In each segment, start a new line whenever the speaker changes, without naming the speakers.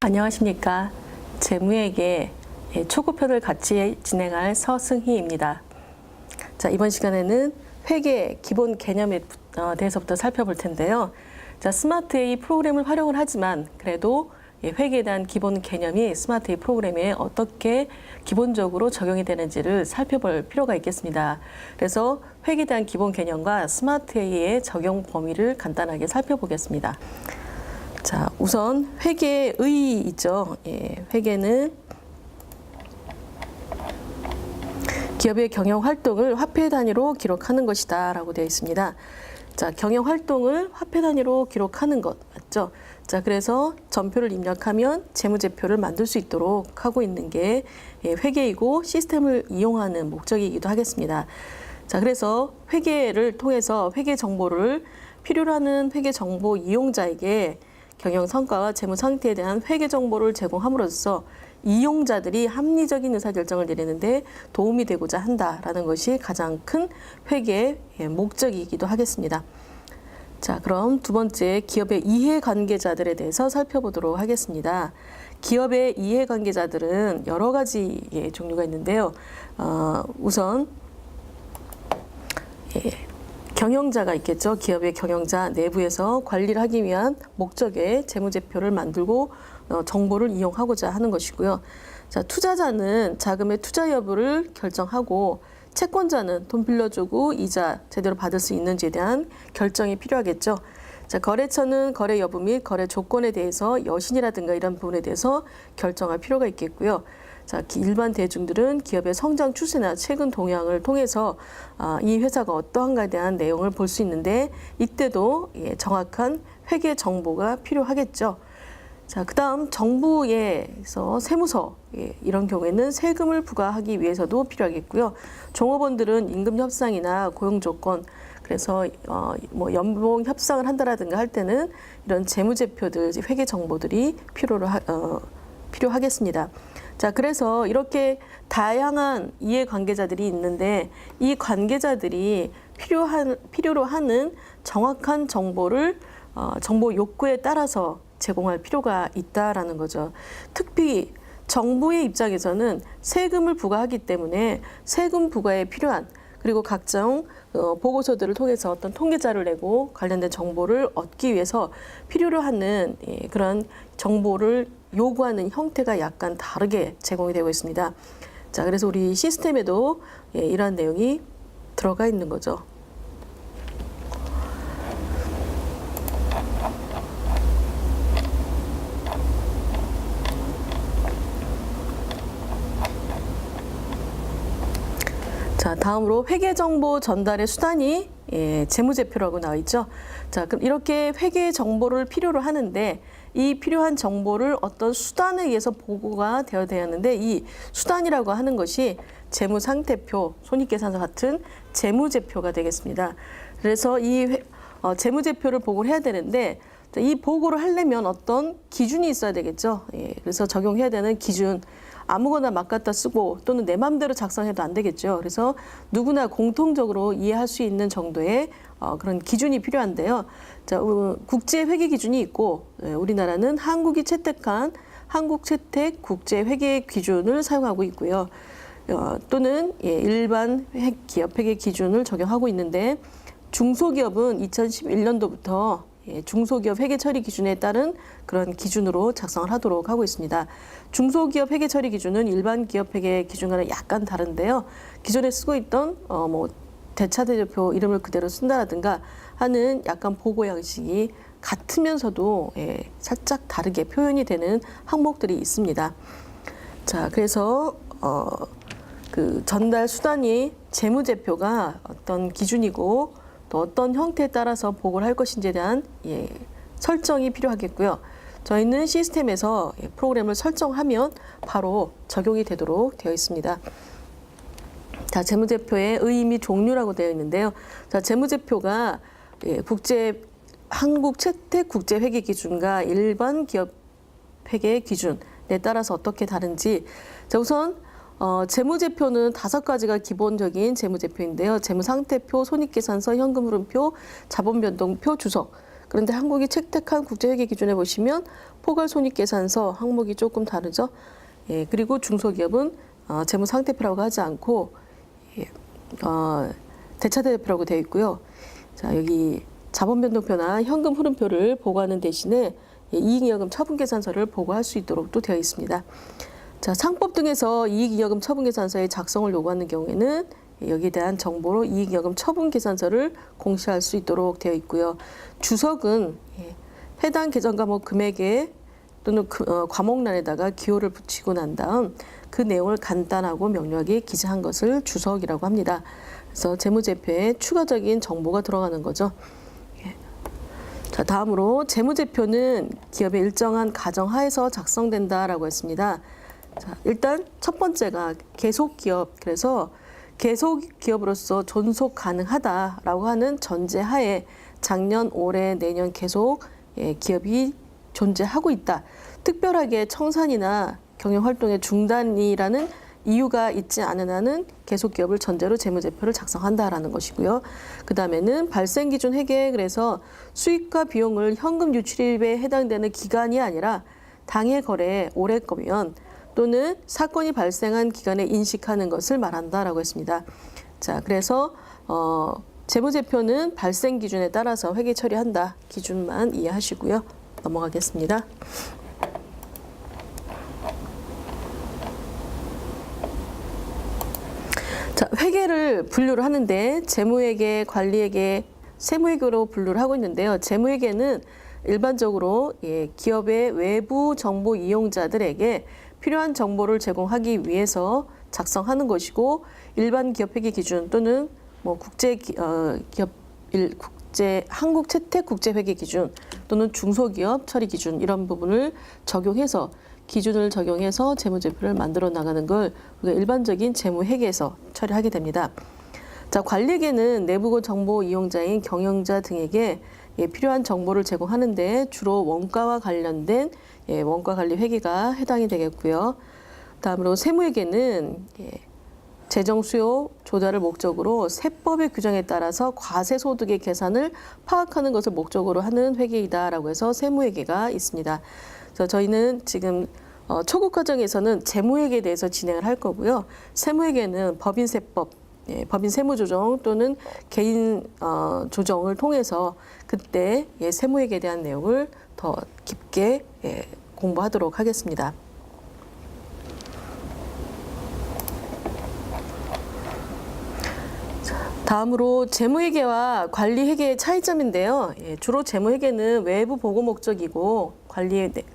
안녕하십니까. 재무회계 초급편을 같이 진행할 서승희입니다. 자, 이번 시간에는 회계 기본 개념에 대해서부터 살펴볼 텐데요. 자, 스마트A 프로그램을 활용을 하지만 그래도 회계에 대한 기본 개념이 스마트A 프로그램에 어떻게 기본적으로 적용이 되는지를 살펴볼 필요가 있겠습니다. 그래서 회계에 대한 기본 개념과 스마트A의 적용 범위를 간단하게 살펴보겠습니다. 자, 우선 회계의 의 있죠. 회계는 기업의 경영 활동을 화폐 단위로 기록하는 것이다 라고 되어 있습니다. 자, 경영 활동을 화폐 단위로 기록하는 것 맞죠? 자, 그래서 전표를 입력하면 재무제표를 만들 수 있도록 하고 있는 게 회계이고 시스템을 이용하는 목적이기도 하겠습니다. 자, 그래서 회계를 통해서 회계 정보를 필요로 하는 회계 정보 이용자에게 경영 성과와 재무 상태에 대한 회계 정보를 제공함으로써 이용자들이 합리적인 의사결정을 내리는데 도움이 되고자 한다라는 것이 가장 큰 회계의 목적이기도 하겠습니다. 자, 그럼 두 번째 기업의 이해관계자들에 대해서 살펴보도록 하겠습니다. 기업의 이해관계자들은 여러 가지 종류가 있는데요. 우선 경영자가 있겠죠. 기업의 경영자 내부에서 관리를 하기 위한 목적의 재무제표를 만들고 정보를 이용하고자 하는 것이고요. 자, 투자자는 자금의 투자 여부를 결정하고 채권자는 돈 빌려주고 이자 제대로 받을 수 있는지에 대한 결정이 필요하겠죠. 자, 거래처는 거래 여부 및 거래 조건에 대해서 여신이라든가 이런 부분에 대해서 결정할 필요가 있겠고요. 자, 일반 대중들은 기업의 성장 추세나 최근 동향을 통해서 이 회사가 어떠한가에 대한 내용을 볼 수 있는데 이때도 정확한 회계 정보가 필요하겠죠. 자, 그다음 정부에서 세무서 이런 경우에는 세금을 부과하기 위해서도 필요하겠고요. 종업원들은 임금 협상이나 고용 조건 그래서 뭐 연봉 협상을 한다라든가 할 때는 이런 재무제표들 회계 정보들이 필요하겠습니다. 자, 그래서 이렇게 다양한 이해관계자들이 있는데 이 관계자들이 필요로 하는 정확한 정보를 정보 욕구에 따라서 제공할 필요가 있다라는 거죠. 특히 정부의 입장에서는 세금을 부과하기 때문에 세금 부과에 필요한 그리고 각종 보고서들을 통해서 어떤 통계자를 내고 관련된 정보를 얻기 위해서 필요로 하는 그런 정보를 요구하는 형태가 약간 다르게 제공이 되고 있습니다. 자, 그래서 우리 시스템에도 이러한 내용이 들어가 있는 거죠. 자, 다음으로 회계정보 전달의 수단이 재무제표라고 나와 있죠. 자, 그럼 이렇게 회계 정보를 필요로 하는데 이 필요한 정보를 어떤 수단에 의해서 보고가 되어야 되는데 이 수단이라고 하는 것이 재무상태표, 손익계산서 같은 재무제표가 되겠습니다. 그래서 이 재무제표를 보고를 해야 되는데 이 보고를 하려면 어떤 기준이 있어야 되겠죠. 그래서 적용해야 되는 기준. 아무거나 막 갖다 쓰고 또는 내 마음대로 작성해도 안 되겠죠. 그래서 누구나 공통적으로 이해할 수 있는 정도의 그런 기준이 필요한데요. 자, 국제 회계 기준이 있고 우리나라는 한국이 채택한 한국 채택 국제 회계 기준을 사용하고 있고요. 또는 일반 기업 회계 기준을 적용하고 있는데 중소기업은 2011년도부터 중소기업 회계 처리 기준에 따른 그런 기준으로 작성을 하도록 하고 있습니다. 중소기업 회계 처리 기준은 일반 기업 회계 기준과는 약간 다른데요. 기존에 쓰고 있던 뭐 대차대조표 이름을 그대로 쓴다라든가 하는 약간 보고 양식이 같으면서도 살짝 다르게 표현이 되는 항목들이 있습니다. 자, 그래서 그 전달 수단이 재무제표가 어떤 기준이고 또 어떤 형태에 따라서 보고를 할 것인지에 대한 설정이 필요하겠고요. 저희는 시스템에서 프로그램을 설정하면 바로 적용이 되도록 되어 있습니다. 자, 재무제표의 의의 및 종류라고 되어 있는데요. 자, 재무제표가 한국 채택 국제 회계 기준과 일반 기업 회계 기준에 따라서 어떻게 다른지. 자, 우선 재무제표는 5가지가 기본적인 재무제표인데요. 재무상태표, 손익계산서, 현금흐름표, 자본변동표, 주석. 그런데 한국이 채택한 국제회계 기준에 보시면 포괄손익계산서 항목이 조금 다르죠. 예, 그리고 중소기업은 재무상태표라고 하지 않고 대차대표라고 되어 있고요. 자, 여기 자본변동표나 현금 흐름표를 보고하는 대신에 이익이익금 처분계산서를 보고할 수 있도록 또 되어 있습니다. 자, 상법 등에서 이익이익금 처분계산서의 작성을 요구하는 경우에는 여기에 대한 정보로 이익이익금 처분계산서를 공시할 수 있도록 되어 있고요. 주석은 해당 계정 과목 금액에 또는 과목란에다가 기호를 붙이고 난 다음 그 내용을 간단하고 명료하게 기재한 것을 주석이라고 합니다. 그래서 재무제표에 추가적인 정보가 들어가는 거죠. 자, 다음으로 재무제표는 기업의 일정한 가정하에서 작성된다라고 했습니다. 자, 일단 첫 번째가 계속기업, 그래서 계속기업으로서 존속 가능하다라고 하는 전제하에 작년, 올해, 내년 계속 기업이 존재하고 있다. 특별하게 청산이나 경영활동의 중단이라는 이유가 있지 않은 한은 계속기업을 전제로 재무제표를 작성한다라는 것이고요. 그 다음에는 발생기준 회계, 그래서 수익과 비용을 현금 유출입에 해당되는 기간이 아니라 당해 거래에 올해 거면 또는 사건이 발생한 기간에 인식하는 것을 말한다라고 했습니다. 자, 그래서 재무제표는 발생 기준에 따라서 회계 처리한다. 기준만 이해하시고요. 넘어가겠습니다. 자, 회계를 분류를 하는데 재무회계, 관리회계, 세무회계로 분류를 하고 있는데요. 재무회계는 일반적으로 기업의 외부 정보 이용자들에게 필요한 정보를 제공하기 위해서 작성하는 것이고, 일반 기업 회계 기준 또는 한국 채택 국제 회계 기준 또는 중소기업 처리 기준 이런 부분을 적용해서 기준을 적용해서 재무제표를 만들어 나가는 걸 우리가 일반적인 재무회계에서 처리하게 됩니다. 자, 관리회계는 내부 정보 이용자인 경영자 등에게 필요한 정보를 제공하는데 주로 원가와 관련된 원가관리 회계가 해당이 되겠고요. 다음으로 세무회계는 재정 수요 조달을 목적으로 세법의 규정에 따라서 과세소득의 계산을 파악하는 것을 목적으로 하는 회계이다라고 해서 세무회계가 있습니다. 그래서 저희는 지금 초급 과정에서는 재무회계에 대해서 진행을 할 거고요. 세무회계는 법인세법, 법인 세무조정 또는 개인 조정을 통해서 그때 세무회계에 대한 내용을 더 깊게 공부하도록 하겠습니다. 다음으로 재무회계와 관리회계의 차이점인데요. 주로 재무회계는 외부 보고 목적이고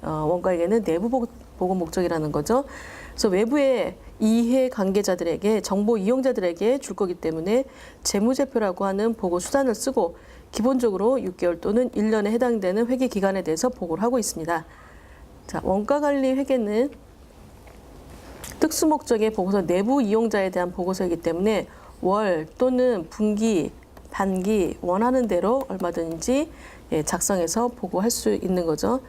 원가회계는 내부 보고 목적이라는 거죠. 그래서 외부의 이해 관계자들에게 정보 이용자들에게 줄 거기 때문에 재무제표라고 하는 보고 수단을 쓰고 기본적으로 6개월 또는 1년에 해당되는 회계 기간에 대해서 보고를 하고 있습니다. 자, 원가관리 회계는 특수 목적의 보고서 내부 이용자에 대한 보고서이기 때문에 월 또는 분기, 반기 원하는 대로 얼마든지 작성해서 보고할 수 있는 거죠.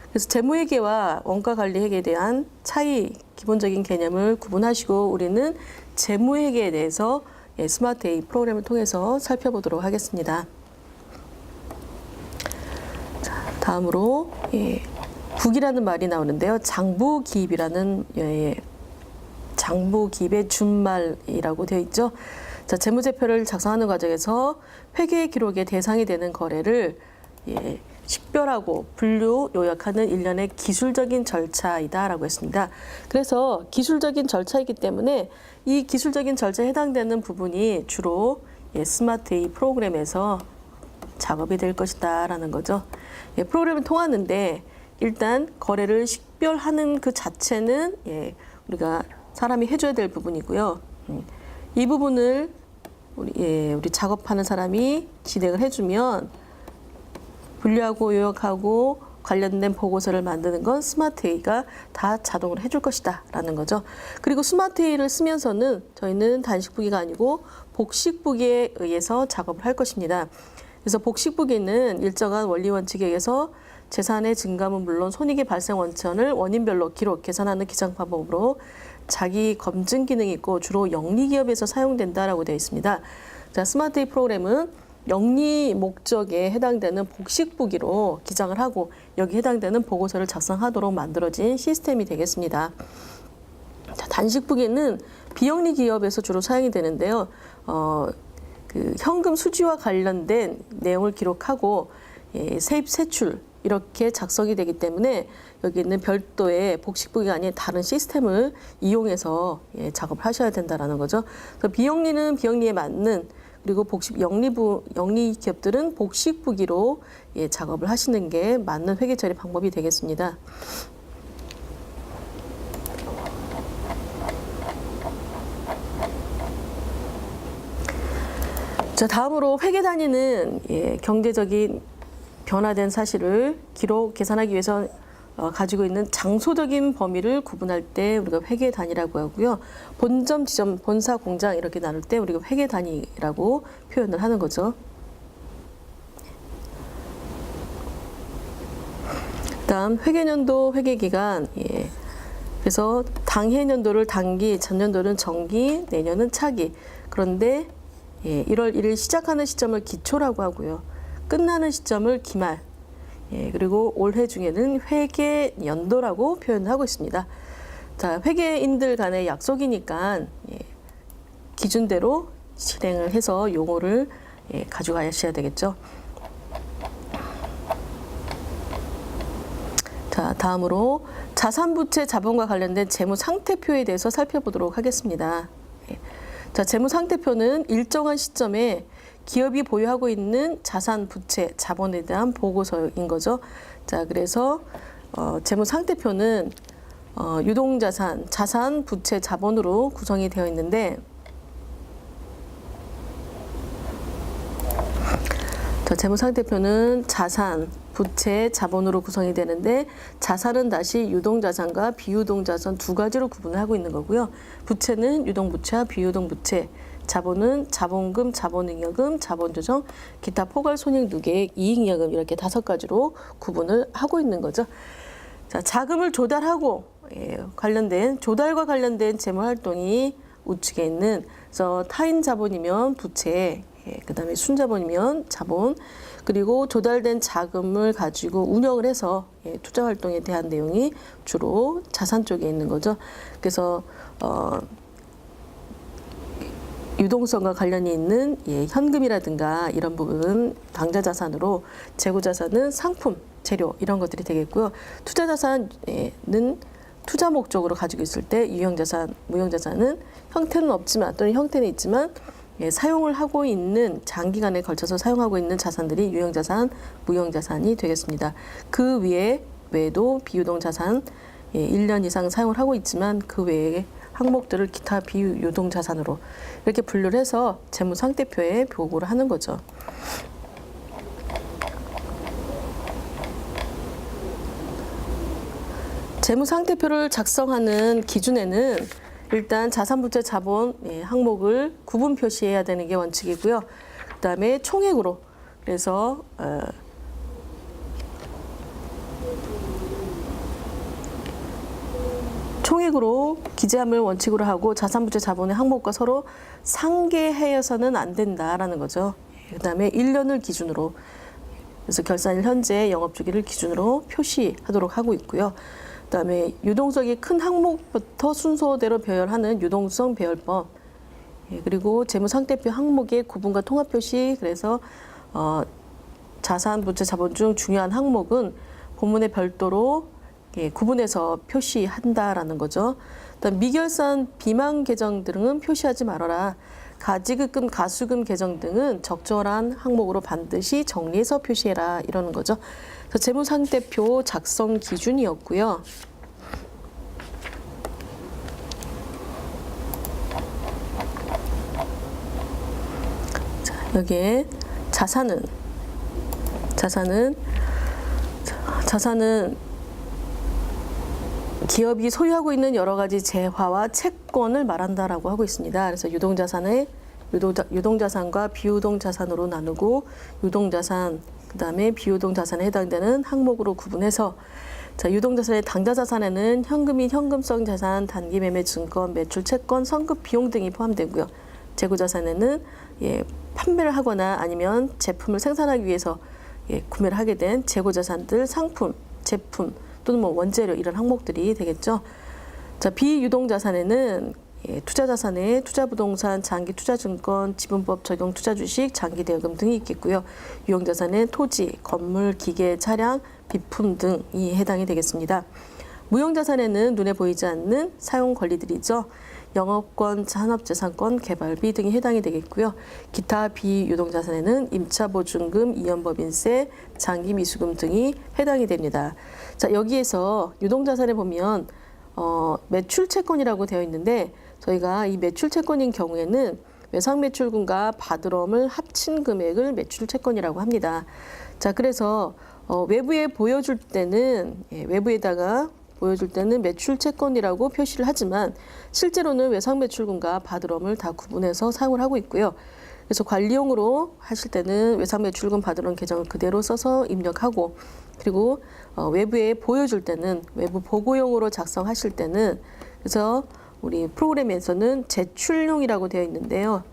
그래서 재무회계와 원가관리회계에 대한 차이, 기본적인 개념을 구분하시고 우리는 재무회계에 대해서 스마트 A 프로그램을 통해서 살펴보도록 하겠습니다. 자, 다음으로 국이라는 말이 나오는데요. 장부기입이라는 장부기입의 준말이라고 되어 있죠. 자, 재무제표를 작성하는 과정에서 회계 기록의 대상이 되는 거래를 식별하고 분류, 요약하는 일련의 기술적인 절차이다라고 했습니다. 그래서 기술적인 절차이기 때문에 이 기술적인 절차에 해당되는 부분이 주로 스마트 A 프로그램에서 작업이 될 것이다라는 거죠. 프로그램을 통하는데 일단 거래를 식별하는 그 자체는 우리가 사람이 해줘야 될 부분이고요. 이 부분을 우리 작업하는 사람이 진행을 해주면 분류하고 요약하고 관련된 보고서를 만드는 건 스마트 A가 다 자동으로 해줄 것이다 라는 거죠. 그리고 스마트 A를 쓰면서는 저희는 단식부기가 아니고 복식부기에 의해서 작업을 할 것입니다. 그래서 복식부기는 일정한 원리 원칙에 의해서 재산의 증감은 물론 손익의 발생 원천을 원인별로 기록, 계산하는 기장 방법으로 자기 검증 기능이 있고 주로 영리기업에서 사용된다라고 되어 있습니다. 자, 스마트 A 프로그램은 영리 목적에 해당되는 복식부기로 기장을 하고 여기 해당되는 보고서를 작성하도록 만들어진 시스템이 되겠습니다. 자, 단식부기는 비영리 기업에서 주로 사용이 되는데요. 그 현금 수지와 관련된 내용을 기록하고 세입 세출 이렇게 작성이 되기 때문에 여기 있는 별도의 복식부기가 아닌 다른 시스템을 이용해서 작업을 하셔야 된다라는 거죠. 그래서 비영리는 비영리에 맞는 그리고 영리 기업들은 복식부기로 작업을 하시는 게 맞는 회계 처리 방법이 되겠습니다. 자, 다음으로 회계 단위는 경제적인 변화된 사실을 기록 계산하기 위해서 가지고 있는 장소적인 범위를 구분할 때 우리가 회계 단위라고 하고요. 본점, 지점, 본사, 공장 이렇게 나눌 때 우리가 회계 단위라고 표현을 하는 거죠. 그다음 회계년도, 회계기간. 그래서 당해년도를 단기, 전년도는 정기, 내년은 차기. 그런데 1월 1일 시작하는 시점을 기초라고 하고요. 끝나는 시점을 기말. 그리고 올해 중에는 회계연도라고 표현하고 있습니다. 자, 회계인들 간의 약속이니까 기준대로 실행을 해서 용어를 가져가셔야 되겠죠. 자, 다음으로 자산부채 자본과 관련된 재무상태표에 대해서 살펴보도록 하겠습니다. 자, 재무상태표는 일정한 시점에 기업이 보유하고 있는 자산, 부채, 자본에 대한 보고서인 거죠. 자, 그래서 재무상태표는 유동자산, 자산, 부채, 자본으로 구성이 되어 있는데, 자, 재무상태표는 자산, 부채, 자본으로 구성이 되는데 자산은 다시 유동자산과 비유동자산 두 가지로 구분을 하고 있는 거고요. 부채는 유동부채와 비유동부채, 자본은 자본금, 자본잉여금, 자본조정, 기타 포괄 손익누계액, 이익잉여금 이렇게 5가지로 구분을 하고 있는 거죠. 자, 자금을 조달하고 조달과 관련된 재무활동이 우측에 있는 그래서 타인 자본이면 부채, 그다음에 순자본이면 자본, 그리고 조달된 자금을 가지고 운영을 해서 투자 활동에 대한 내용이 주로 자산 쪽에 있는 거죠. 그래서 유동성과 관련이 있는 현금이라든가 이런 부분은 당좌자산으로, 재고자산은 상품, 재료 이런 것들이 되겠고요. 투자자산은 투자 목적으로 가지고 있을 때 유형자산, 무형자산은 형태는 없지만 또는 형태는 있지만 사용을 하고 있는 장기간에 걸쳐서 사용하고 있는 자산들이 유형자산, 무형자산이 되겠습니다. 그 외에도 비유동자산 1년 이상 사용을 하고 있지만 그 외에 항목들을 기타 비유동자산으로 이렇게 분류를 해서 재무상태표에 보고를 하는 거죠. 재무상태표를 작성하는 기준에는 일단 자산, 부채, 자본 항목을 구분 표시해야 되는 게 원칙이고요. 그다음에 총액으로, 그래서 총액으로 기재함을 원칙으로 하고 자산, 부채, 자본의 항목과 서로 상계하여서는 안 된다라는 거죠. 그다음에 1년을 기준으로, 그래서 결산일 현재 영업주기를 기준으로 표시하도록 하고 있고요. 그다음에 유동성이 큰 항목부터 순서대로 배열하는 유동성 배열법, 그리고 재무상태표 항목의 구분과 통합 표시. 그래서 자산, 부채, 자본 중 중요한 항목은 본문에 별도로 구분해서 표시한다라는 거죠. 그다음 미결산, 비망 계정 등은 표시하지 말아라. 가지급금, 가수금 계정 등은 적절한 항목으로 반드시 정리해서 표시해라 이러는 거죠. 그래서 재무상태표 작성 기준이었고요. 자, 여기에 자산은 기업이 소유하고 있는 여러 가지 재화와 채권을 말한다라고 하고 있습니다. 그래서 유동자산과 비유동자산으로 나누고 유동자산, 그다음에 비유동자산에 해당되는 항목으로 구분해서, 자, 유동자산의 당좌자산에는 현금인 현금성 자산, 단기매매 증권, 매출 채권, 선급 비용 등이 포함되고요. 재고자산에는 판매를 하거나 아니면 제품을 생산하기 위해서 구매를 하게 된 재고자산들, 상품, 제품 또는 뭐 원재료 이런 항목들이 되겠죠. 자, 비유동자산에는 투자자산에 투자부동산, 장기투자증권, 지분법 적용 투자주식, 장기대여금 등이 있겠고요. 유형자산에 토지, 건물, 기계, 차량, 비품 등이 해당이 되겠습니다. 무형자산에는 눈에 보이지 않는 사용 권리들이죠. 영업권, 산업재산권, 개발비 등이 해당이 되겠고요. 기타 비유동자산에는 임차보증금, 이연법인세, 장기미수금 등이 해당이 됩니다. 자, 여기에서 유동자산에 보면 매출채권이라고 되어 있는데 저희가 이 매출채권인 경우에는 외상매출금과 바드럼을 합친 금액을 매출채권이라고 합니다. 자, 그래서 외부에 보여줄 때는 외부에다가 보여줄 때는 매출채권이라고 표시를 하지만 실제로는 외상매출금과 바드럼을 다 구분해서 사용을 하고 있고요. 그래서 관리용으로 하실 때는 외상매출금 바드럼 계정을 그대로 써서 입력하고 그리고 외부에 보여줄 때는 외부 보고용으로 작성하실 때는 그래서 우리 프로그램에서는 제출용이라고 되어 있는데요.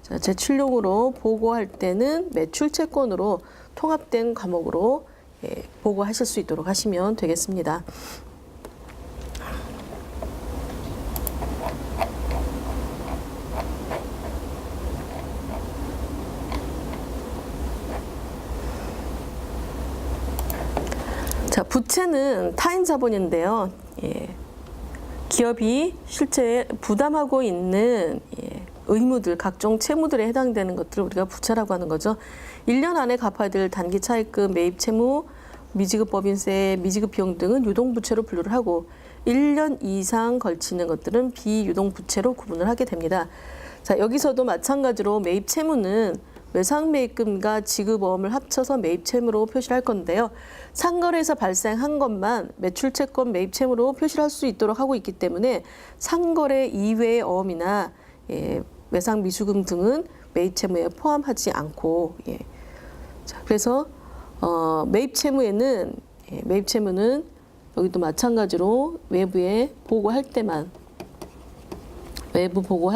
자, 제출용으로 보고할 때는 매출채권으로 통합된 과목으로 보고하실 수 있도록 하시면 되겠습니다. 자, 부채는 타인 자본인데요. 기업이 실제 부담하고 있는 의무들, 각종 채무들에 해당되는 것들을 우리가 부채라고 하는 거죠. 1년 안에 갚아야 될 단기 차입금, 매입 채무, 미지급 법인세, 미지급 비용 등은 유동부채로 분류를 하고 1년 이상 걸치는 것들은 비유동부채로 구분을 하게 됩니다. 자, 여기서도 마찬가지로 매입 채무는 외상매입금과 지급어음을 합쳐서 매입채무로 표시를 할 건데요. 상거래에서 발생한 것만 매출채권 매입채무로 표시를 할 수 있도록 하고 있기 때문에 상거래 이외의 어음이나 외상미수금 등은 매입채무에 포함하지 않고 자, 그래서 매입채무는 여기도 마찬가지로 외부 보고할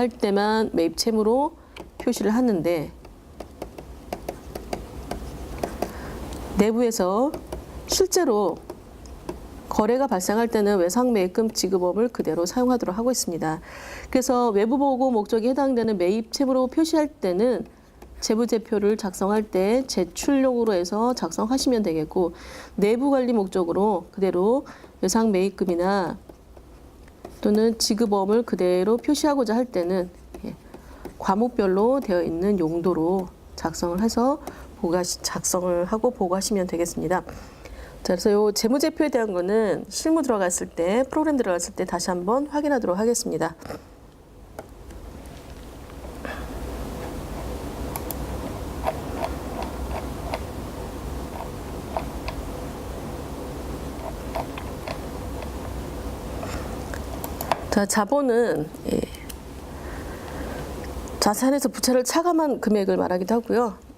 때만 매입채무로 표시를 하는데 내부에서 실제로 거래가 발생할 때는 외상매입금 지급업을 그대로 사용하도록 하고 있습니다. 그래서 외부 보고 목적이 해당되는 매입 채무로 표시할 때는 재무제표를 작성할 때 제출용으로 해서 작성하시면 되겠고 내부 관리 목적으로 그대로 외상매입금이나 또는 지급업을 그대로 표시하고자 할 때는 과목별로 되어 있는 용도로 작성을 해서 작성을 하고 보고하시면 되겠습니다. 자, 그래서 이 재무제표에 대한 거는 실무 들어갔을 때, 프로그램 들어갔을 때 다시 한번 확인하도록 하겠습니다. 자, 자본은 자산에서 부채를 차감한 금액을 말하기도 하고요.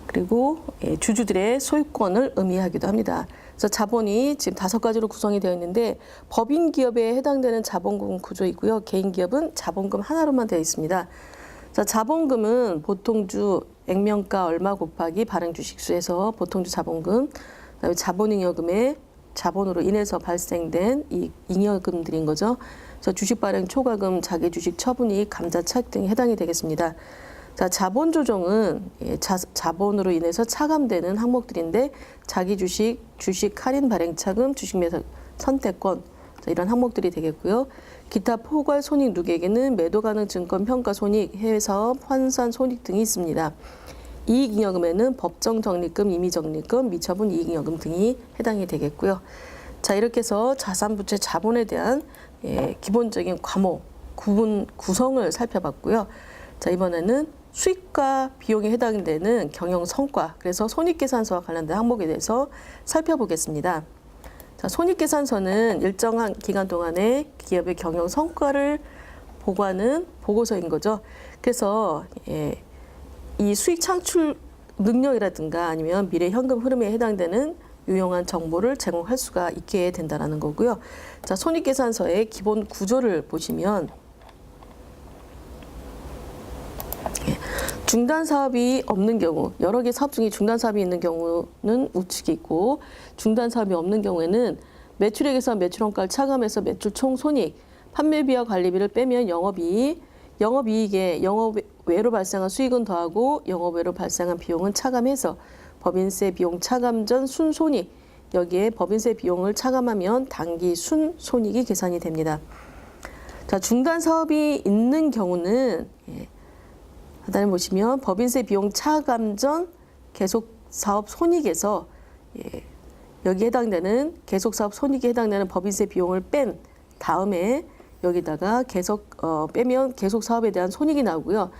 그리고 주주들의 소유권을 의미하기도 합니다. 그래서 자본이 지금 5가지로 구성이 되어 있는데 법인 기업에 해당되는 자본금 구조이고요. 개인 기업은 자본금 하나로만 되어 있습니다. 자, 자본금은 보통주 액면가 얼마 곱하기 발행 주식수에서 보통주 자본금, 그다음에 자본잉여금의 자본으로 인해서 발생된 이 잉여금들인 거죠. 그래서 주식 발행 초과금, 자기 주식 처분이익, 감자 차익 등이 해당이 되겠습니다. 자, 자본 조정은 자본으로 인해서 차감되는 항목들인데 자기 주식, 주식 할인 발행 차금, 주식 매수 선택권 이런 항목들이 되겠고요. 기타 포괄 손익 누계에게는 매도 가능 증권 평가 손익, 해외 사업 환산 손익 등이 있습니다. 이익잉여금에는 법정 적립금, 임의 적립금, 미처분 이익잉여금 등이 해당이 되겠고요. 자, 이렇게 해서 자산 부채 자본에 대한 기본적인 과목 구성을 살펴봤고요. 자, 이번에는 수익과 비용에 해당되는 경영 성과, 그래서 손익계산서와 관련된 항목에 대해서 살펴보겠습니다. 자, 손익계산서는 일정한 기간 동안의 기업의 경영 성과를 보고하는 보고서인 거죠. 그래서 이 수익 창출 능력이라든가 아니면 미래 현금 흐름에 해당되는 유용한 정보를 제공할 수가 있게 된다는 거고요. 자, 손익계산서의 기본 구조를 보시면 중단 사업이 없는 경우, 여러 개 사업 중에 중단 사업이 있는 경우는 우측이 있고, 중단 사업이 없는 경우에는 매출액에서 매출원가를 차감해서 매출 총 손익, 판매비와 관리비를 빼면 영업이익에 영업외로 발생한 수익은 더하고 영업외로 발생한 비용은 차감해서 법인세 비용 차감 전 순손익, 여기에 법인세 비용을 차감하면 당기 순손익이 계산이 됩니다. 자, 중단 사업이 있는 경우는 하단에 보시면 법인세 비용 차감 전 계속 사업 손익에서 여기 해당되는 계속 사업 손익에 해당되는 법인세 비용을 뺀 다음에 여기다가 빼면 계속 사업에 대한 손익이 나오고요.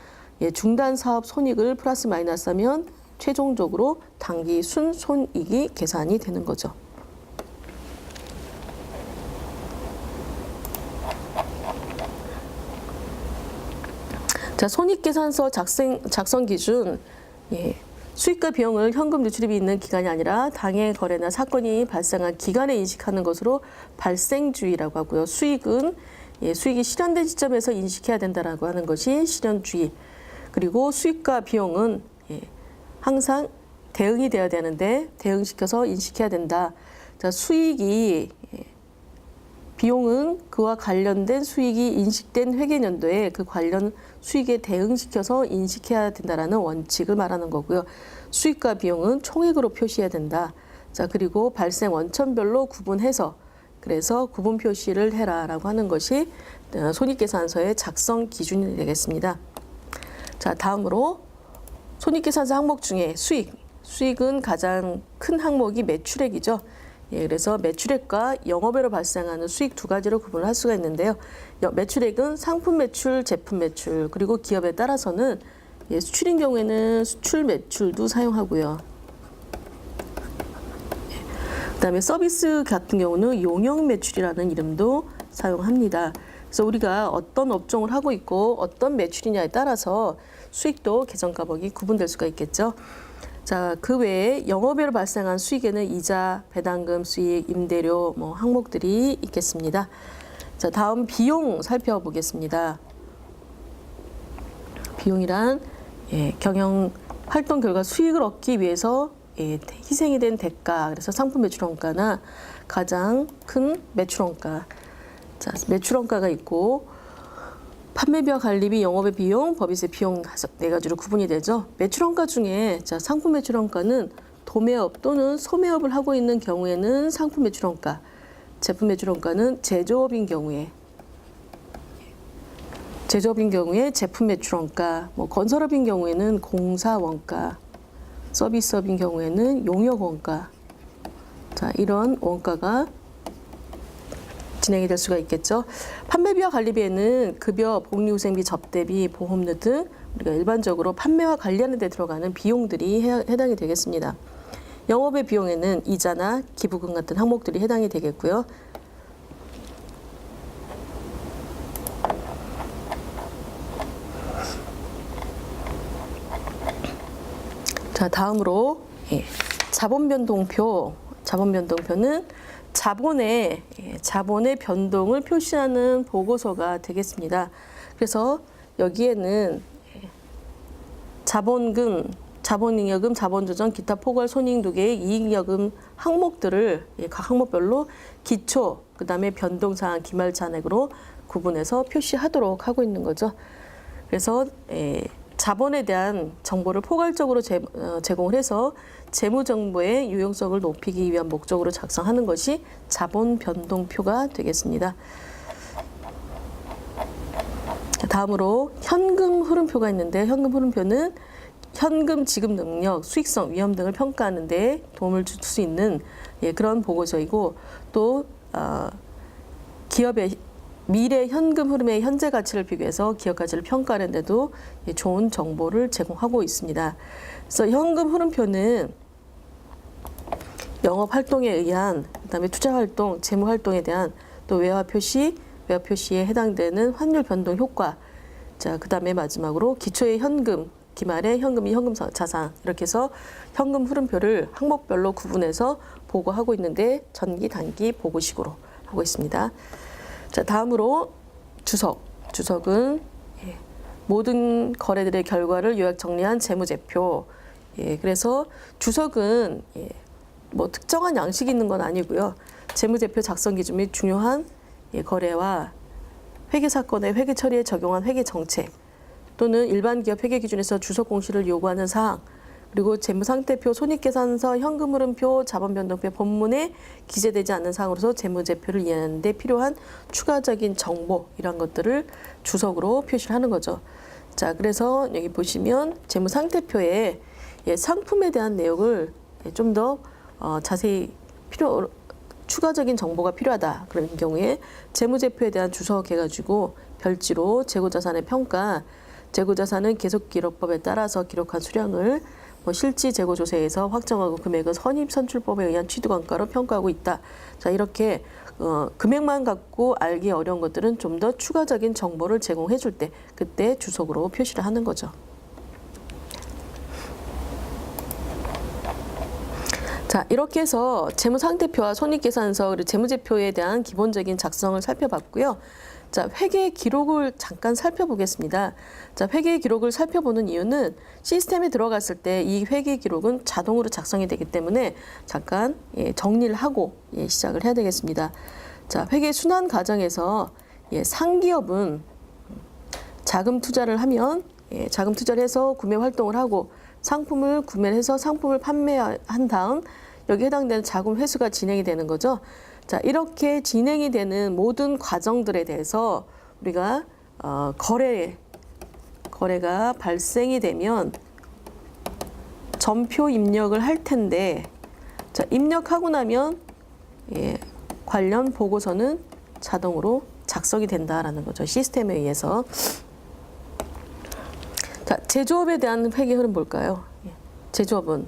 중단 사업 손익을 플러스 마이너스 하면 최종적으로 당기 순손익이 계산이 되는 거죠. 자, 손익계산서 작성 기준. 수익과 비용을 현금 유출입이 있는 기간이 아니라 당해 거래나 사건이 발생한 기간에 인식하는 것으로 발생주의라고 하고요. 수익은 수익이 실현된 시점에서 인식해야 된다라고 하는 것이 실현주의. 그리고 수익과 비용은 항상 대응이 돼야 되는데 대응시켜서 인식해야 된다. 자, 비용은 그와 관련된 수익이 인식된 회계연도에 그 관련 수익에 대응시켜서 인식해야 된다라는 원칙을 말하는 거고요. 수익과 비용은 총액으로 표시해야 된다. 자, 그리고 발생 원천별로 구분해서 그래서 구분 표시를 해라라고 하는 것이 손익계산서의 작성 기준이 되겠습니다. 자, 다음으로 손익계산서 항목 중에 수익은 가장 큰 항목이 매출액이죠. 그래서 매출액과 영업외로 발생하는 수익 두 가지로 구분을 할 수가 있는데요. 매출액은 상품 매출, 제품 매출, 그리고 기업에 따라서는 수출인 경우에는 수출 매출도 사용하고요. 그다음에 서비스 같은 경우는 용역 매출이라는 이름도 사용합니다. 그래서 우리가 어떤 업종을 하고 있고 어떤 매출이냐에 따라서 수익도 계정가복이 구분될 수가 있겠죠. 자, 그 외에 영업외로 발생한 수익에는 이자, 배당금 수익, 임대료 항목들이 있겠습니다. 자, 다음 비용 살펴보겠습니다. 비용이란 경영 활동 결과 수익을 얻기 위해서 희생이 된 대가, 그래서 상품 매출원가나 가장 큰 매출원가. 자, 매출원가가 있고 판매비와 관리비, 영업의 비용, 법인세 비용 네 가지로 구분이 되죠. 매출원가 중에 상품 매출원가는 도매업 또는 소매업을 하고 있는 경우에는 상품 매출원가, 제품 매출원가는 제조업인 경우에 제품 매출원가, 건설업인 경우에는 공사원가, 서비스업인 경우에는 용역원가. 자, 이런 원가가 진행이 될 수가 있겠죠. 판매비와 관리비에는 급여, 복리후생비, 접대비, 보험료 등 우리가 일반적으로 판매와 관리하는 데 들어가는 비용들이 해당이 되겠습니다. 영업의 비용에는 이자나 기부금 같은 항목들이 해당이 되겠고요. 자, 다음으로 자본변동표. 자본변동표는 자본의 변동을 표시하는 보고서가 되겠습니다. 그래서 여기에는 자본금, 자본잉여금, 자본조정, 기타 포괄 손익 두 개의 이익여금 항목들을 각 항목별로 기초, 그다음에 변동사항, 기말잔액으로 구분해서 표시하도록 하고 있는 거죠. 그래서 자본에 대한 정보를 포괄적으로 제공을 해서 재무정보의 유용성을 높이기 위한 목적으로 작성하는 것이 자본변동표가 되겠습니다. 다음으로 현금 흐름표가 있는데 현금 흐름표는 현금 지급 능력, 수익성, 위험 등을 평가하는 데 도움을 줄 수 있는 그런 보고서이고 또 기업의 미래 현금 흐름의 현재 가치를 비교해서 기업 가치를 평가하는 데도 좋은 정보를 제공하고 있습니다. 그래서 현금 흐름표는 영업 활동에 의한 그다음에 투자 활동, 재무 활동에 대한 또 외화 표시에 해당되는 환율 변동 효과. 자, 그다음에 마지막으로 기초의 현금, 기말의 현금이 현금 자산 이렇게 해서 현금 흐름표를 항목별로 구분해서 보고하고 있는데 전기, 단기 보고식으로 하고 있습니다. 자, 다음으로 주석. 주석은 모든 거래들의 결과를 요약 정리한 재무제표. 예, 그래서 주석은 뭐 특정한 양식이 있는 건 아니고요. 재무제표 작성 기준 및 중요한 거래와 회계 사건의 회계 처리에 적용한 회계 정책 또는 일반 기업 회계 기준에서 주석 공시를 요구하는 사항 그리고 재무상태표, 손익계산서, 현금흐름표, 자본변동표 본문에 기재되지 않는 사항으로서 재무제표를 이해하는 데 필요한 추가적인 정보 이런 것들을 주석으로 표시를 하는 거죠. 자, 그래서 여기 보시면 재무상태표에 상품에 대한 내용을 좀 더 자세히 추가적인 정보가 필요하다. 그런 경우에 재무제표에 대한 주석 해가지고 별지로 재고자산의 평가, 재고자산은 계속기록법에 따라서 기록한 수량을 실지 재고조세에서 확정하고 금액은 선입선출법에 의한 취득원가로 평가하고 있다. 자, 이렇게 금액만 갖고 알기 어려운 것들은 좀 더 추가적인 정보를 제공해 줄 때 그때 주석으로 표시를 하는 거죠. 자, 이렇게 해서 재무상태표와 손익계산서 그리고 재무제표에 대한 기본적인 작성을 살펴봤고요. 자, 회계 기록을 잠깐 살펴보겠습니다. 자, 회계 기록을 살펴보는 이유는 시스템에 들어갔을 때 이 회계 기록은 자동으로 작성이 되기 때문에 잠깐 정리를 하고 시작을 해야 되겠습니다. 자, 회계 순환 과정에서 상기업은 자금 투자를 하면 자금 투자를 해서 구매 활동을 하고 상품을 구매를 해서 상품을 판매한 다음 여기에 해당되는 자금 회수가 진행이 되는 거죠. 자, 이렇게 진행이 되는 모든 과정들에 대해서 우리가 거래가 발생이 되면 전표 입력을 할 텐데, 자, 입력하고 나면 관련 보고서는 자동으로 작성이 된다라는 거죠. 시스템에 의해서. 자, 제조업에 대한 회계 흐름 볼까요? 제조업은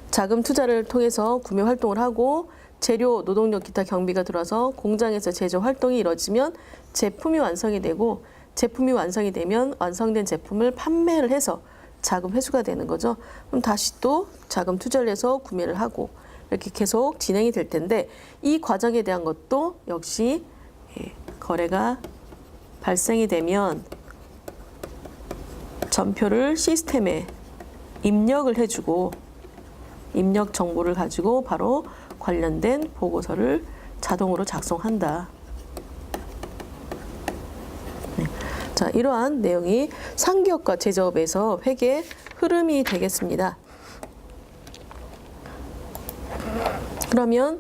자금 투자를 통해서 구매 활동을 하고 재료, 노동력, 기타 경비가 들어와서 공장에서 제조 활동이 이루어지면 제품이 완성이 되고 제품이 완성이 되면 완성된 제품을 판매를 해서 자금 회수가 되는 거죠. 그럼 다시 또 자금 투자를 해서 구매를 하고 이렇게 계속 진행이 될 텐데 이 과정에 대한 것도 역시 거래가 발생이 되면 전표를 시스템에 입력을 해주고 입력 정보를 가지고 바로 관련된 보고서를 자동으로 작성한다. 네. 자, 이러한 내용이 상기업과 제조업에서 회계 흐름이 되겠습니다. 그러면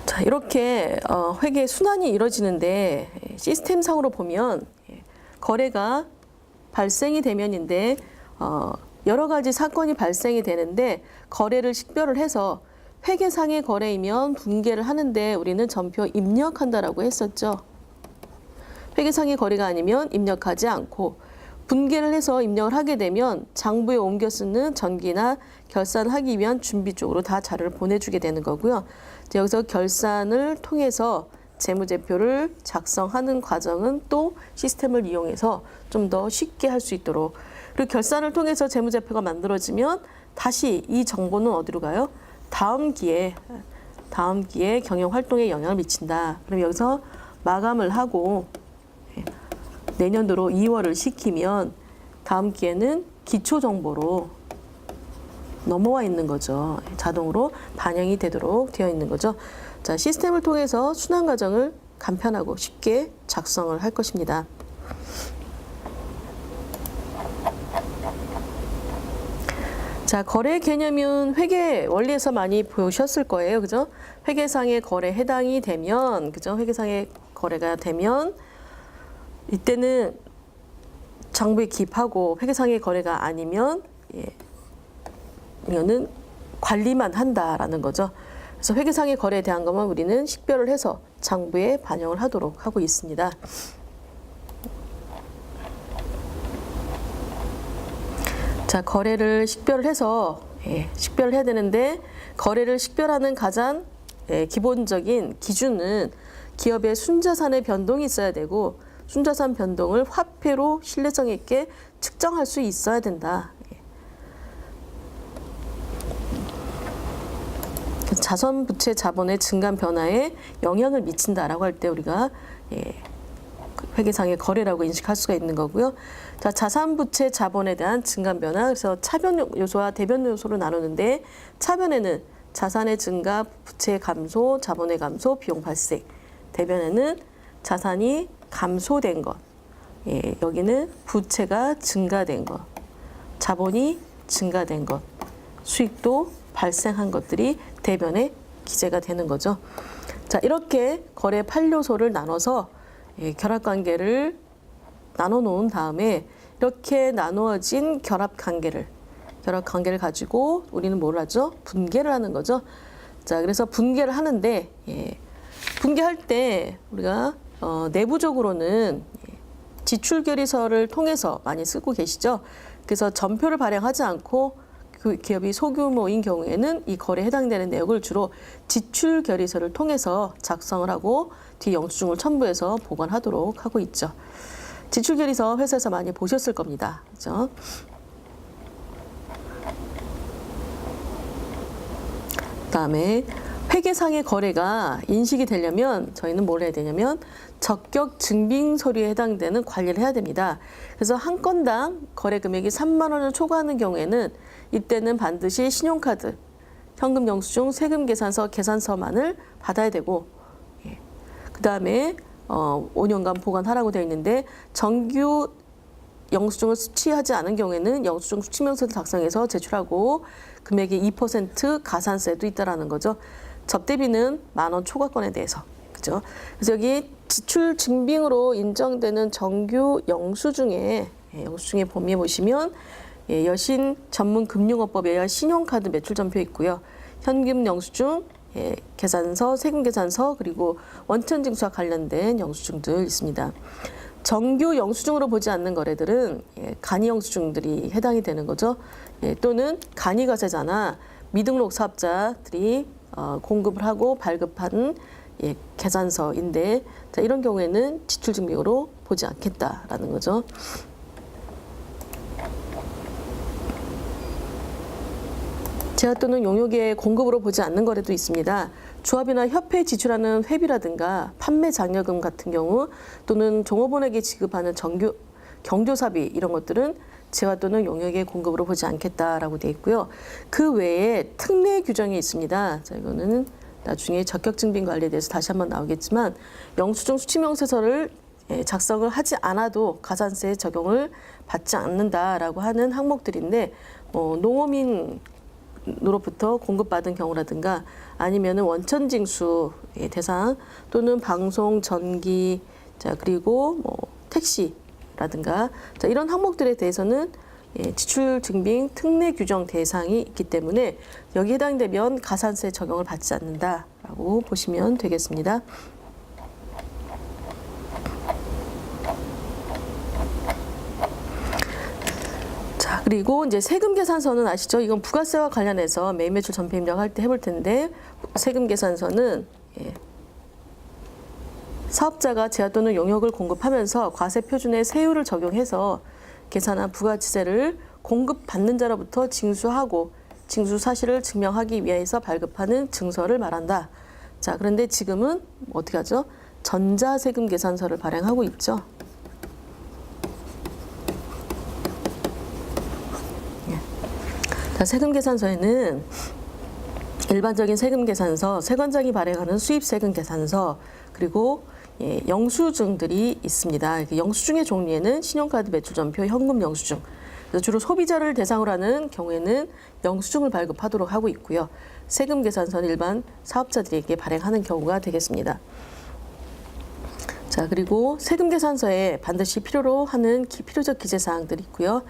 자, 이렇게 회계 순환이 이루어지는데 시스템상으로 보면 거래가 발생이 되면인데 여러 가지 사건이 발생이 되는데 거래를 식별을 해서 회계상의 거래이면 분개를 하는데 우리는 전표 입력한다라고 했었죠. 회계상의 거래가 아니면 입력하지 않고 분개를 해서 입력을 하게 되면 장부에 옮겨 쓰는 전기나 결산을 하기 위한 준비 쪽으로 다 자료를 보내주게 되는 거고요. 여기서 결산을 통해서 재무제표를 작성하는 과정은 또 시스템을 이용해서 좀 더 쉽게 할 수 있도록 그리고 결산을 통해서 재무제표가 만들어지면 다시 이 정보는 어디로 가요? 다음 기회에 경영 활동에 영향을 미친다. 그럼 여기서 마감을 하고 내년도로 2월을 시키면 다음 기회는 기초 정보로 넘어와 있는 거죠. 자동으로 반영이 되도록 되어 있는 거죠. 자, 시스템을 통해서 순환 과정을 간편하고 쉽게 작성을 할 것입니다. 자, 거래 개념은 회계 원리에서 많이 보셨을 거예요. 그죠? 회계상의 거래 해당이 되면, 그죠? 회계상의 거래가 되면, 이때는 장부에 기입하고 회계상의 거래가 아니면, 이거는 관리만 한다라는 거죠. 그래서 회계상의 거래에 대한 것만 우리는 식별을 해서 장부에 반영을 하도록 하고 있습니다. 자, 거래를 식별을 해서 식별을 해야 되는데 거래를 식별하는 가장 기본적인 기준은 기업의 순자산의 변동이 있어야 되고 순자산 변동을 화폐로 신뢰성 있게 측정할 수 있어야 된다. 자선 부채 자본의 증감 변화에 영향을 미친다라고 할 때 우리가 회계상의 거래라고 인식할 수가 있는 거고요. 자, 자산, 부채, 자본에 대한 증감 변화. 그래서 차변 요소와 대변 요소로 나누는데 차변에는 자산의 증가, 부채의 감소, 자본의 감소, 비용 발생. 대변에는 자산이 감소된 것. 예, 여기는 부채가 증가된 것. 자본이 증가된 것. 수익도 발생한 것들이 대변에 기재가 되는 거죠. 자, 이렇게 거래 8요소를 나눠서 결합관계를 나눠 놓은 다음에 이렇게 나누어진 결합관계를 가지고 우리는 뭘 하죠? 분계를 하는 거죠. 자, 그래서 분계를 하는데 분계할 때 우리가 내부적으로는 지출결의서를 통해서 많이 쓰고 계시죠. 그래서 전표를 발행하지 않고 그 기업이 소규모인 경우에는 이 거래에 해당되는 내역을 주로 지출결의서를 통해서 작성을 하고 뒤 영수증을 첨부해서 보관하도록 하고 있죠. 지출결의서 회사에서 많이 보셨을 겁니다. 그렇죠? 그다음에 회계상의 거래가 인식이 되려면 저희는 뭘 해야 되냐면 적격 증빙 서류에 해당되는 관리를 해야 됩니다. 그래서 한 건당 거래 금액이 3만 원을 초과하는 경우에는 이때는 반드시 신용카드, 현금 영수증, 세금 계산서, 계산서만을 받아야 되고 그다음에 5년간 보관하라고 되어 있는데 정규 영수증을 수취하지 않은 경우에는 영수증 수취명세를 작성해서 제출하고 금액의 2% 가산세도 있다라는 거죠. 접대비는 10,000원 초과권에 대해서. 그죠? 그래서 여기 지출 증빙으로 인정되는 정규 영수증의 범위에 보시면 여신 전문 금융업법에 의한 신용카드 매출 전표 있고요. 현금 영수증, 계산서, 세금 계산서, 그리고 원천징수와 관련된 영수증들 있습니다. 정규 영수증으로 보지 않는 거래들은 간이 영수증들이 해당이 되는 거죠. 또는 간이과세자나 미등록 사업자들이 공급을 하고 발급한 계산서인데 자, 이런 경우에는 지출증빙으로 보지 않겠다라는 거죠. 제하 또는 용역의 공급으로 보지 않는 거래도 있습니다. 조합이나 협회에 지출하는 회비라든가 판매 장려금 같은 경우 또는 종업원에게 지급하는 경조사비 이런 것들은 재화 또는 용역의 공급으로 보지 않겠다라고 되어 있고요. 그 외에 특례 규정이 있습니다. 자, 이거는 나중에 적격증빙 관리에 대해서 다시 한번 나오겠지만 영수증 수취명세서를 작성을 하지 않아도 가산세 적용을 받지 않는다라고 하는 항목들인데 농어민으로부터 공급받은 경우라든가 아니면은 원천징수 대상 또는 방송, 전기, 자 그리고 택시라든가 자 이런 항목들에 대해서는 지출 증빙 특례 규정 대상이 있기 때문에 여기 해당되면 가산세 적용을 받지 않는다라고 보시면 되겠습니다. 자, 그리고 이제 세금 계산서는 아시죠? 이건 부가세와 관련해서 매입 매출 전폐 입력할 때 해볼 텐데 세금 계산서는 사업자가 재화 또는 용역을 공급하면서 과세 표준의 세율을 적용해서 계산한 부가세를 공급받는 자로부터 징수하고 징수 사실을 증명하기 위해서 발급하는 증서를 말한다. 자, 그런데 지금은 어떻게 하죠? 전자세금 계산서를 발행하고 있죠. 자, 세금 계산서에는 일반적인 세금 계산서, 세관장이 발행하는 수입세금 계산서, 그리고 영수증들이 있습니다. 영수증의 종류에는 신용카드 매출전표, 현금 영수증. 그래서 주로 소비자를 대상으로 하는 경우에는 영수증을 발급하도록 하고 있고요. 세금 계산서는 일반 사업자들에게 발행하는 경우가 되겠습니다. 자, 그리고 세금 계산서에 반드시 필요로 하는 필요적 기재사항들이 있고요.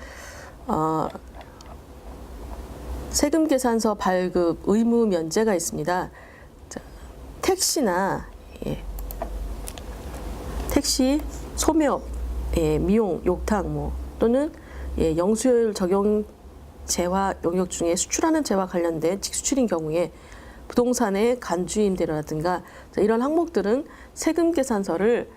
세금 계산서 발급 의무 면제가 있습니다. 자, 택시나 택시, 소매업, 미용, 욕탕 또는 영수효율 적용 재화 용역 중에 수출하는 재화 관련된 직수출인 경우에 부동산의 간주임대료라든가 이런 항목들은 세금 계산서를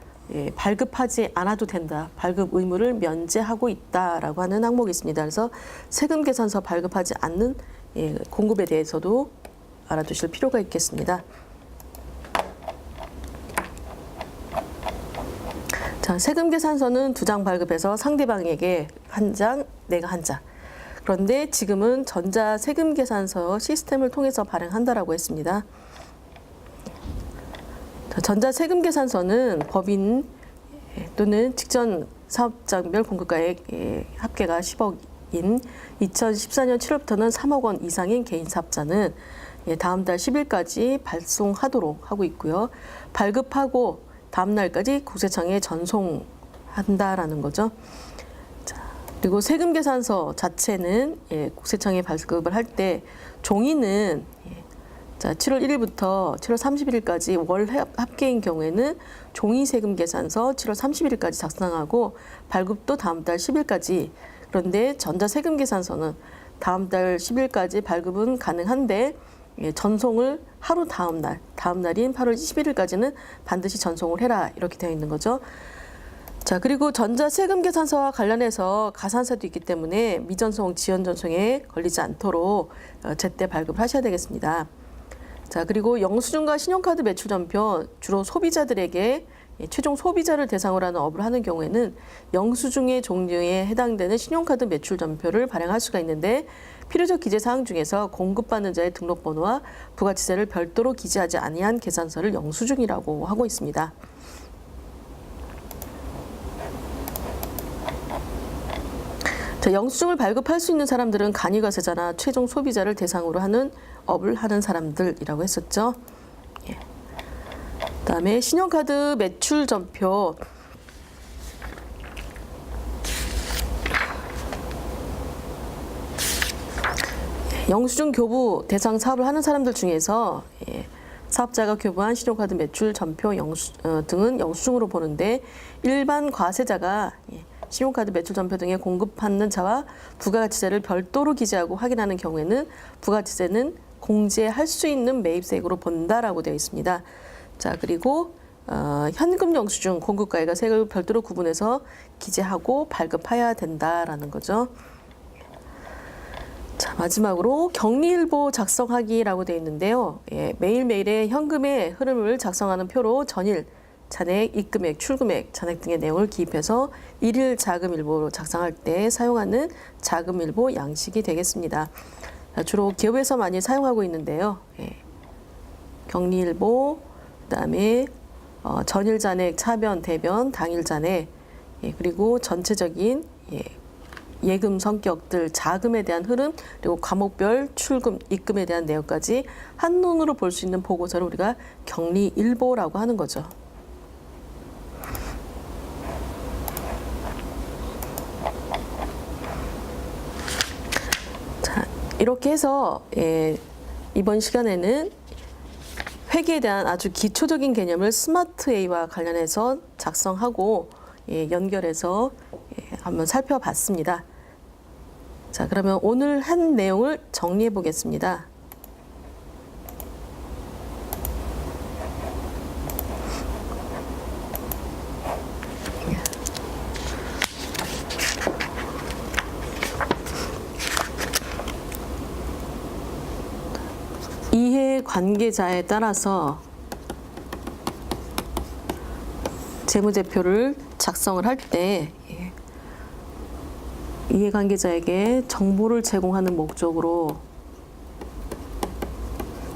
발급하지 않아도 된다. 발급 의무를 면제하고 있다라고 하는 항목이 있습니다. 그래서 세금 계산서 발급하지 않는 공급에 대해서도 알아두실 필요가 있겠습니다. 자, 세금 계산서는 2장 발급해서 상대방에게 1장, 내가 1장. 그런데 지금은 전자 세금 계산서 시스템을 통해서 발행한다라고 했습니다. 자, 전자 세금 계산서는 법인 또는 직전 사업장별 공급가액 합계가 10억인 2014년 7월부터는 3억 원 이상인 개인 사업자는 다음 달 10일까지 발송하도록 하고 있고요. 발급하고 다음 날까지 국세청에 전송한다라는 거죠. 자, 그리고 세금 계산서 자체는 국세청에 발급을 할 때 종이는 자, 7월 1일부터 7월 31일까지 월 합계인 경우에는 종이 세금 계산서 7월 31일까지 작성하고 발급도 다음 달 10일까지. 그런데 전자 세금 계산서는 다음 달 10일까지 발급은 가능한데 전송을 하루 다음 날인 8월 21일까지는 반드시 전송을 해라 이렇게 되어 있는 거죠. 자, 그리고 전자 세금 계산서와 관련해서 가산세도 있기 때문에 미전송, 지연전송에 걸리지 않도록 제때 발급을 하셔야 되겠습니다. 자, 그리고 영수증과 신용카드 매출전표 주로 소비자들에게 최종 소비자를 대상으로 하는 업을 하는 경우에는 영수증의 종류에 해당되는 신용카드 매출전표를 발행할 수가 있는데 필요적 기재사항 중에서 공급받는 자의 등록번호와 부가치세를 별도로 기재하지 아니한 계산서를 영수증이라고 하고 있습니다. 자, 영수증을 발급할 수 있는 사람들은 간이과세자나 최종 소비자를 대상으로 하는 업을 하는 사람들이라고 했었죠. 예. 그다음에 신용카드 매출전표. 영수증 교부 대상 사업을 하는 사람들 중에서 사업자가 교부한 신용카드 매출 전표 등은 영수증으로 보는데 일반 과세자가 신용카드 매출 전표 등에 공급받는 자와 부가가치세를 별도로 기재하고 확인하는 경우에는 부가가치세는 공제할 수 있는 매입세액으로 본다라고 되어 있습니다. 자, 그리고 현금 영수증 공급가액과 세액을 별도로 구분해서 기재하고 발급해야 된다라는 거죠. 자, 마지막으로 격리일보 작성하기라고 되어 있는데요. 매일매일의 현금의 흐름을 작성하는 표로 전일, 잔액, 입금액, 출금액, 잔액 등의 내용을 기입해서 일일 자금일보로 작성할 때 사용하는 자금일보 양식이 되겠습니다. 주로 기업에서 많이 사용하고 있는데요. 격리일보, 그다음에 전일 잔액, 차변, 대변, 당일 잔액, 그리고 전체적인 예금 성격들, 자금에 대한 흐름, 그리고 과목별 출금, 입금에 대한 내용까지 한눈으로 볼 수 있는 보고서를 우리가 격리일보라고 하는 거죠. 자, 이렇게 해서 이번 시간에는 회계에 대한 아주 기초적인 개념을 스마트 A와 관련해서 작성하고 연결해서 한번 살펴봤습니다. 자, 그러면 오늘 한 내용을 정리해 보겠습니다. 이해관계자에 따라서 재무제표를 작성을 할 때 이해관계자에게 정보를 제공하는 목적으로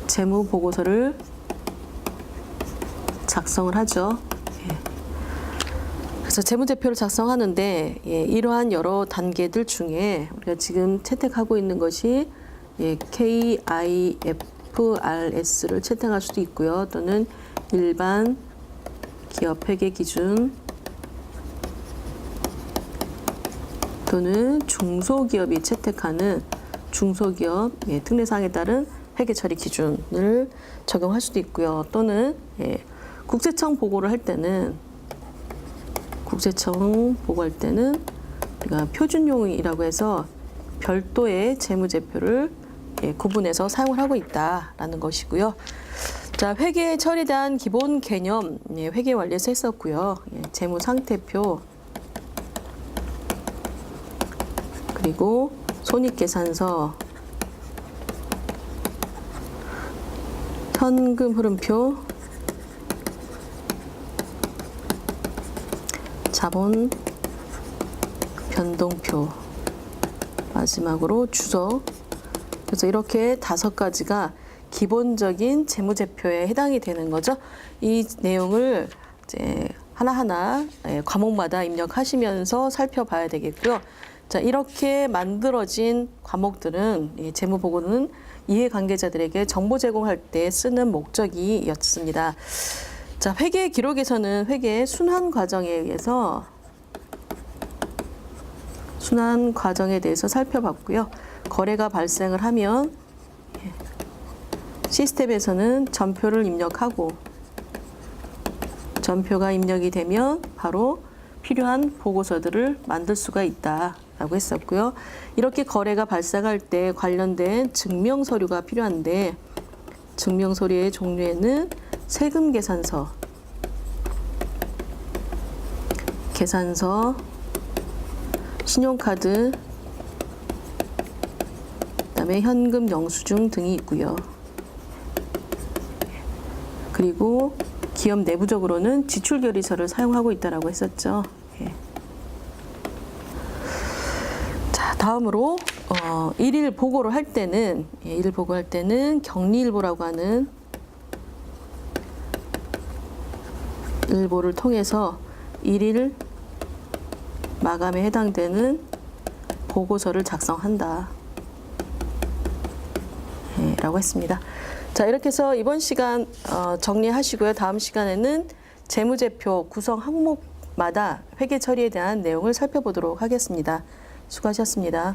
재무보고서를 작성을 하죠. 그래서 재무제표를 작성하는데 이러한 여러 단계들 중에 우리가 지금 채택하고 있는 것이 KIFRS를 채택할 수도 있고요. 또는 일반 기업 회계 기준 또는 중소기업이 채택하는 중소기업 특례사항에 따른 회계 처리 기준을 적용할 수도 있고요. 또는 국세청 보고를 할 때는 우리가 표준용이라고 해서 별도의 재무제표를 구분해서 사용을 하고 있다라는 것이고요. 자, 회계 처리에 대한 기본 개념 회계 원리에서 했었고요. 재무상태표 그리고 손익계산서, 현금 흐름표, 자본 변동표, 마지막으로 주석. 그래서 이렇게 5가지가 기본적인 재무제표에 해당이 되는 거죠. 이 내용을 이제 하나하나 과목마다 입력하시면서 살펴봐야 되겠고요. 자, 이렇게 만들어진 과목들은 재무보고는 이해관계자들에게 정보 제공할 때 쓰는 목적이었습니다. 자, 회계 기록에서는 회계 순환 과정에 의해서 순환 과정에 대해서 살펴봤고요. 거래가 발생을 하면 시스템에서는 전표를 입력하고 전표가 입력이 되면 바로 필요한 보고서들을 만들 수가 있다라고 했었고요. 이렇게 거래가 발생할 때 관련된 증명 서류가 필요한데 증명 서류의 종류에는 세금 계산서, 계산서, 신용카드, 그다음에 현금 영수증 등이 있고요. 그리고 기업 내부적으로는 지출결의서를 사용하고 있다라고 했었죠. 예. 자, 다음으로 일일 보고를 할 때는 일일 보고할 때는 격리일보라고 하는 일보를 통해서 일일 마감에 해당되는 보고서를 작성한다. 라고 했습니다. 자, 이렇게 해서 이번 시간 정리하시고요. 다음 시간에는 재무제표 구성 항목마다 회계 처리에 대한 내용을 살펴보도록 하겠습니다. 수고하셨습니다.